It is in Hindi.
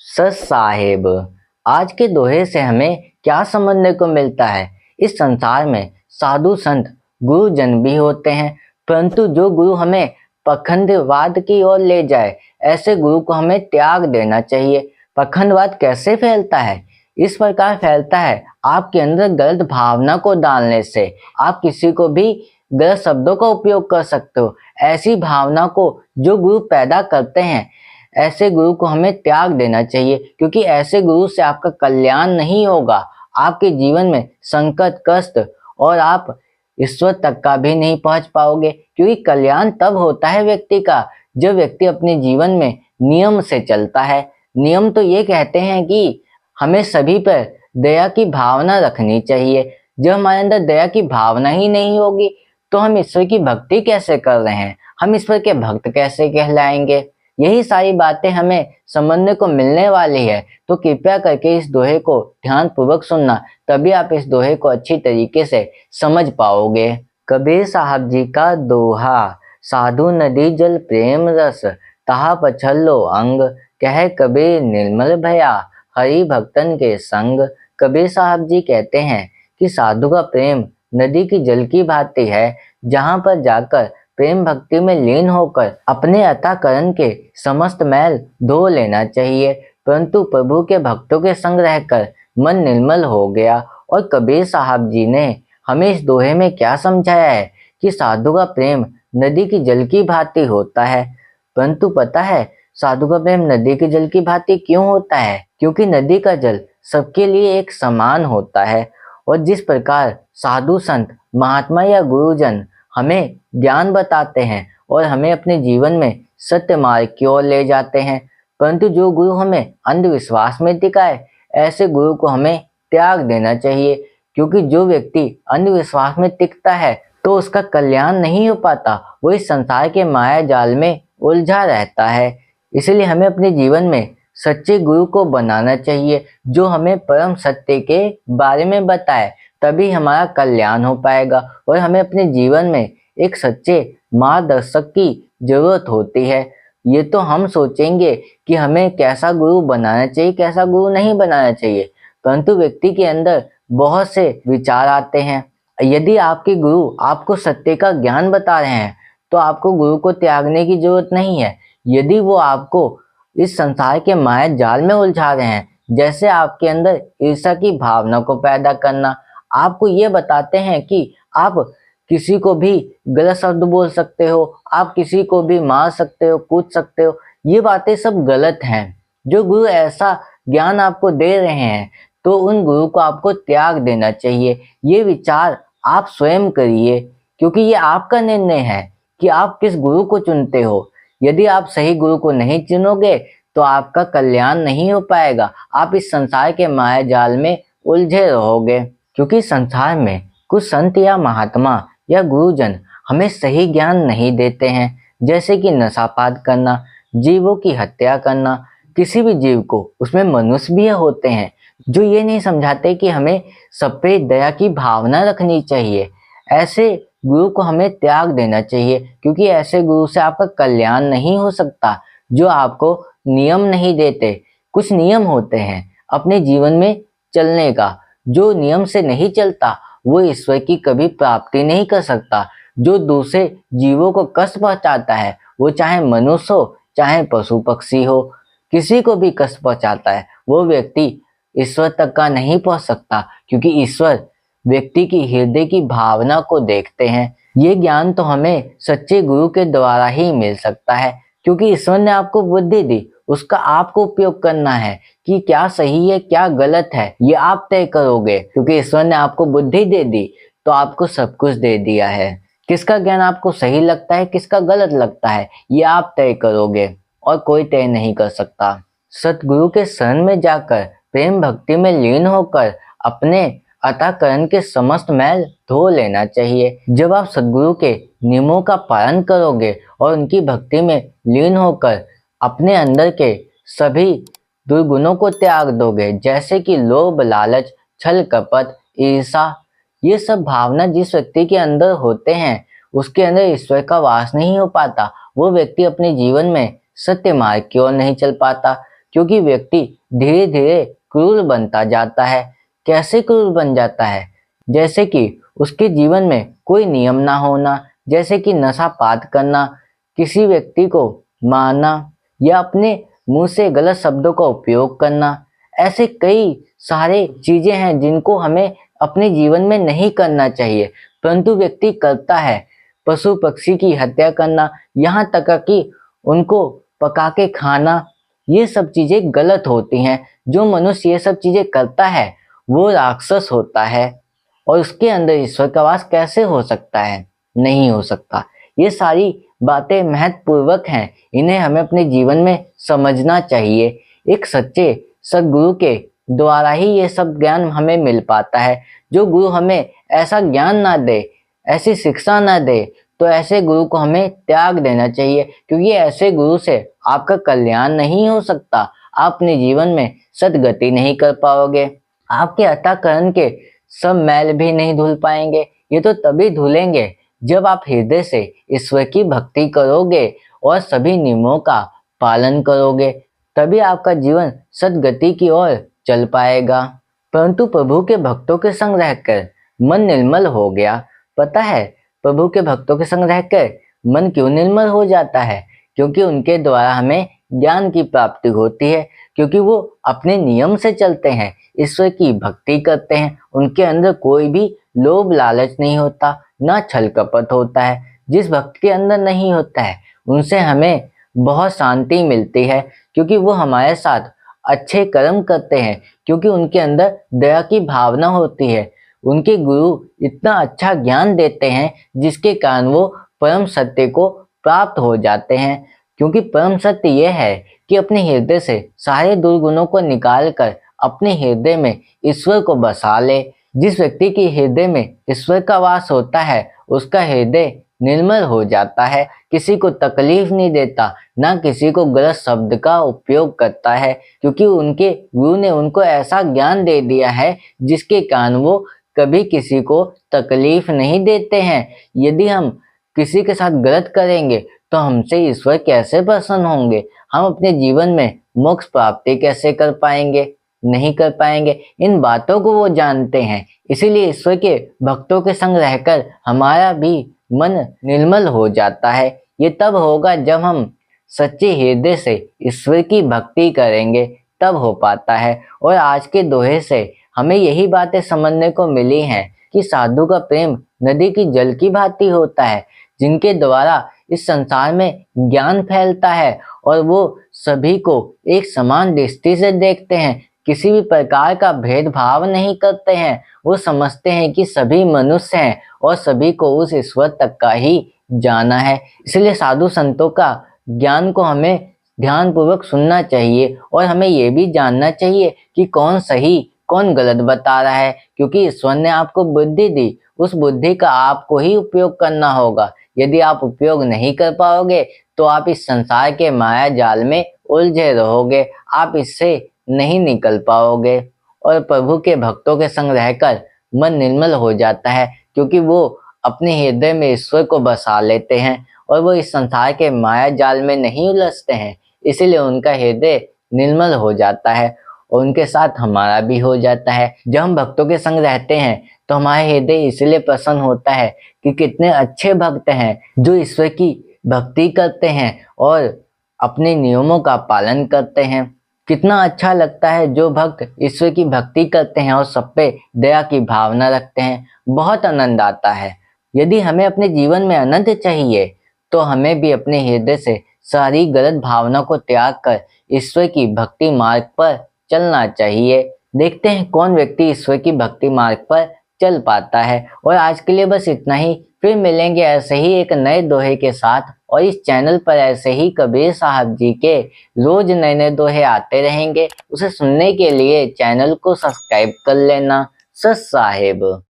सच साहेब, आज के दोहे से हमें क्या समझने को मिलता है। इस संसार में साधु संत गुरुजन भी होते हैं, परंतु जो गुरु हमें पखंडवाद की ओर ले जाए, ऐसे गुरु को हमें त्याग देना चाहिए। पखंडवाद कैसे फैलता है? इस प्रकार फैलता है, आपके अंदर गलत भावना को डालने से। आप किसी को भी गलत शब्दों का उपयोग कर सकते हो। ऐसी भावना को जो गुरु पैदा करते हैं, ऐसे गुरु को हमें त्याग देना चाहिए, क्योंकि ऐसे गुरु से आपका कल्याण नहीं होगा। आपके जीवन में संकट, कष्ट और आप ईश्वर तक का भी नहीं पहुंच पाओगे, क्योंकि कल्याण तब होता है व्यक्ति का जब व्यक्ति अपने जीवन में नियम से चलता है। नियम तो ये कहते हैं कि हमें सभी पर दया की भावना रखनी चाहिए। जब हमारे अंदर दया की भावना ही नहीं होगी तो हम ईश्वर की भक्ति कैसे कर रहे हैं, हम ईश्वर के भक्त कैसे कहलाएंगे। यही सारी बातें हमें समझने को मिलने वाली है। तो कृपया करके इस दोहे को ध्यान पूर्वक सुनना, तभी आप इस दोहे को अच्छी तरीके से समझ पाओगे। कबीर साहब जी का दोहा, साधु नदी जल प्रेम रस, तहा पछल्लो अंग, कह कबीर निर्मल भया, हरि भक्तन के संग। कबीर साहब जी कहते हैं कि साधु का प्रेम नदी की जल की भांति है, जहां पर जाकर प्रेम भक्ति में लीन होकर अपने अंतःकरण के समस्त मैल धो लेना चाहिए। परंतु प्रभु के भक्तों के संग रहकर मन निर्मल हो गया। और कबीर साहब जी ने हमें इस दोहे में क्या समझाया है कि साधु का प्रेम नदी की जल की भांति होता है। परंतु पता है साधु का प्रेम नदी की जल की भांति क्यों होता है? क्योंकि नदी का जल सबके लिए एक समान होता है। और जिस प्रकार साधु संत, महात्मा या गुरुजन हमें ज्ञान बताते हैं और हमें अपने जीवन में सत्य मार्ग की ओर ले जाते हैं, परंतु जो गुरु हमें अंधविश्वास में टिकाए, ऐसे गुरु को हमें त्याग देना चाहिए। क्योंकि जो व्यक्ति अंधविश्वास में टिकता है तो उसका कल्याण नहीं हो पाता, वो इस संसार के माया जाल में उलझा रहता है। इसलिए हमें अपने जीवन में सच्चे गुरु को बनाना चाहिए, जो हमें परम सत्य के बारे में बताए, तभी हमारा कल्याण हो पाएगा। और हमें अपने जीवन में एक सच्चे मार्गदर्शक की जरूरत होती है। ये तो हम सोचेंगे कि हमें कैसा गुरु बनाना चाहिए, कैसा गुरु नहीं बनाना चाहिए, परंतु व्यक्ति के अंदर बहुत से विचार आते हैं। यदि आपके गुरु आपको सत्य का ज्ञान बता रहे हैं तो आपको गुरु को त्यागने की जरूरत नहीं है। यदि वो आपको इस संसार के माया जाल में उलझा रहे हैं, जैसे आपके अंदर ईर्ष्या की भावना को पैदा करना, आपको ये बताते हैं कि आप किसी को भी गलत शब्द बोल सकते हो, आप किसी को भी मार सकते हो, कूद सकते हो, ये बातें सब गलत हैं। जो गुरु ऐसा ज्ञान आपको दे रहे हैं तो उन गुरु को आपको त्याग देना चाहिए। ये विचार आप स्वयं करिए, क्योंकि ये आपका निर्णय है कि आप किस गुरु को चुनते हो। यदि आप सही गुरु को नहीं चुनोगे तो आपका कल्याण नहीं हो पाएगा, आप इस संसार के माया जाल में उलझे रहोगे। क्योंकि संसार में कुछ संत या महात्मा या गुरुजन हमें सही ज्ञान नहीं देते हैं, जैसे कि नशापान करना, जीवों की हत्या करना। किसी भी जीव को, उसमें मनुष्य भी होते हैं, जो ये नहीं समझाते कि हमें सब पे दया की भावना रखनी चाहिए। ऐसे गुरु को हमें त्याग देना चाहिए, क्योंकि ऐसे गुरु से आपका कल्याण नहीं हो सकता, जो आपको नियम नहीं देते। कुछ नियम होते हैं अपने जीवन में चलने का, जो नियम से नहीं चलता वो ईश्वर की कभी प्राप्ति नहीं कर सकता। जो दूसरे जीवों को कष्ट पहुंचाता है, वो चाहे मनुष्य हो चाहे पशु पक्षी हो, किसी को भी कष्ट पहुंचाता है, वो व्यक्ति ईश्वर तक का नहीं पहुंच सकता, क्योंकि ईश्वर व्यक्ति की हृदय की भावना को देखते हैं। ये ज्ञान तो हमें सच्चे गुरु के द्वारा ही मिल सकता है, क्योंकि ईश्वर ने आपको बुद्धि दी, उसका आपको उपयोग करना है कि क्या सही है क्या गलत है, ये आप तय करोगे। क्योंकि ईश्वर ने आपको बुद्धि दे दी तो आपको सब कुछ दे दिया है। किसका ज्ञान आपको सही लगता है, किसका गलत लगता है, ये आप तय करोगे और कोई तय नहीं कर सकता। सतगुरु के शरण में जाकर प्रेम भक्ति में लीन होकर अपने अंतःकरण के समस्त मैल धो लेना चाहिए। जब आप सद्गुरु के नियमों का पालन करोगे और उनकी भक्ति में लीन होकर अपने अंदर के सभी दुर्गुणों को त्याग दोगे, जैसे कि लोभ, लालच, छल, कपट, ईर्ष्या, ये सब भावना जिस व्यक्ति के अंदर होते हैं, उसके अंदर ईश्वर का वास नहीं हो पाता। वो व्यक्ति अपने जीवन में सत्य मार्ग की ओर नहीं चल पाता, क्योंकि व्यक्ति धीरे धीरे क्रूर बनता जाता है। कैसे क्रूर बन जाता है? जैसे कि उसके जीवन में कोई नियम ना होना, जैसे कि नशापात करना, किसी व्यक्ति को मारना या अपने मुंह से गलत शब्दों का उपयोग करना। ऐसे कई सारे चीजें हैं जिनको हमें अपने जीवन में नहीं करना चाहिए, परंतु व्यक्ति करता है। पशु पक्षी की हत्या करना, यहाँ तक कि उनको पका के खाना, ये सब चीजें गलत होती हैं। जो मनुष्य ये सब चीजें करता है वो राक्षस होता है, और उसके अंदर ईश्वर का वास कैसे हो सकता है? नहीं हो सकता। ये सारी बातें महत्वपूर्वक हैं, इन्हें हमें अपने जीवन में समझना चाहिए। एक सच्चे सद्गुरु के द्वारा ही ये सब ज्ञान हमें मिल पाता है। जो गुरु हमें ऐसा ज्ञान ना दे, ऐसी शिक्षा ना दे, तो ऐसे गुरु को हमें त्याग देना चाहिए, क्योंकि ऐसे गुरु से आपका कल्याण नहीं हो सकता। आप अपने जीवन में सद्गति नहीं कर पाओगे। आपके अंतःकरण के सब मैल भी नहीं धुल पाएंगे। ये तो तभी धुलेंगे जब आप हृदय से ईश्वर की भक्ति करोगे और सभी नियमों का पालन करोगे, तभी आपका जीवन सद्गति की ओर चल पाएगा। परंतु प्रभु के भक्तों के संग रहकर मन निर्मल हो गया। पता है प्रभु के भक्तों के संग रहकर मन क्यों निर्मल हो जाता है? क्योंकि उनके द्वारा हमें ज्ञान की प्राप्ति होती है, क्योंकि वो अपने नियम से चलते हैं, ईश्वर की भक्ति करते हैं। उनके अंदर कोई भी लोभ लालच नहीं होता, ना छल कपट होता है। जिस भक्त के अंदर नहीं होता है उनसे हमें बहुत शांति मिलती है, क्योंकि वो हमारे साथ अच्छे कर्म करते हैं, क्योंकि उनके अंदर दया की भावना होती है। उनके गुरु इतना अच्छा ज्ञान देते हैं जिसके कारण वो परम सत्य को प्राप्त हो जाते हैं। क्योंकि परम सत्य यह है कि अपने हृदय से सारे दुर्गुणों को निकाल कर अपने हृदय में ईश्वर को बसा ले। जिस व्यक्ति के हृदय में ईश्वर का वास होता है उसका हृदय निर्मल हो जाता है, किसी को तकलीफ नहीं देता, ना किसी को गलत शब्द का उपयोग करता है, क्योंकि उनके गुरु ने उनको ऐसा ज्ञान दे दिया है जिसके कारण वो कभी किसी को तकलीफ नहीं देते हैं। यदि हम किसी के साथ गलत करेंगे तो हमसे ईश्वर कैसे प्रसन्न होंगे? हम अपने जीवन में मोक्ष प्राप्ति कैसे कर पाएंगे? नहीं कर पाएंगे। इन बातों को वो जानते हैं, इसीलिए ईश्वर के भक्तों के संग रहकर हमारा भी मन निर्मल हो जाता है। ये तब होगा जब हम सच्चे हृदय से ईश्वर की भक्ति करेंगे, तब हो पाता है। और आज के दोहे से हमें यही बातें समझने को मिली हैं कि साधु का प्रेम नदी की जल की भांति होता है, जिनके द्वारा इस संसार में ज्ञान फैलता है और वो सभी को एक समान दृष्टि से देखते हैं, किसी भी प्रकार का भेदभाव नहीं करते हैं। वो समझते हैं कि सभी मनुष्य हैं और सभी को उस ईश्वर तक का ही जाना है। इसलिए साधु संतों का ज्ञान को हमें ध्यानपूर्वक सुनना चाहिए, और हमें ये भी जानना चाहिए कि कौन सही कौन गलत बता रहा है, क्योंकि ईश्वर ने आपको बुद्धि दी, उस बुद्धि का आपको ही उपयोग करना होगा। यदि आप उपयोग नहीं कर पाओगे तो आप इस संसार के माया जाल में उलझे रहोगे, आप इससे नहीं निकल पाओगे। और प्रभु के भक्तों के संग रहकर मन निर्मल हो जाता है, क्योंकि वो अपने हृदय में ईश्वर को बसा लेते हैं और वो इस संसार के माया जाल में नहीं उलझते हैं। इसीलिए उनका हृदय निर्मल हो जाता है और उनके साथ हमारा भी हो जाता है। जब हम भक्तों के संग रहते हैं तो हमारा हृदय इसलिए प्रसन्न होता है कि कितने अच्छे भक्त हैं जो ईश्वर की भक्ति करते हैं और अपने नियमों का पालन करते हैं। कितना अच्छा लगता है जो भक्त ईश्वर की भक्ति करते हैं और सब पे दया की भावना रखते हैं। बहुत आनंद आता है। यदि हमें अपने जीवन में आनंद चाहिए तो हमें भी अपने हृदय से सारी गलत भावना को त्याग कर ईश्वर की भक्ति मार्ग पर चलना चाहिए। देखते हैं कौन व्यक्ति ईश्वर की भक्ति मार्ग पर चल पाता है। और आज के लिए बस इतना ही। फिर मिलेंगे ऐसे ही एक नए दोहे के साथ, और इस चैनल पर ऐसे ही कबीर साहब जी के रोज नए नए दोहे आते रहेंगे। उसे सुनने के लिए चैनल को सब्सक्राइब कर लेना। सत साहेब।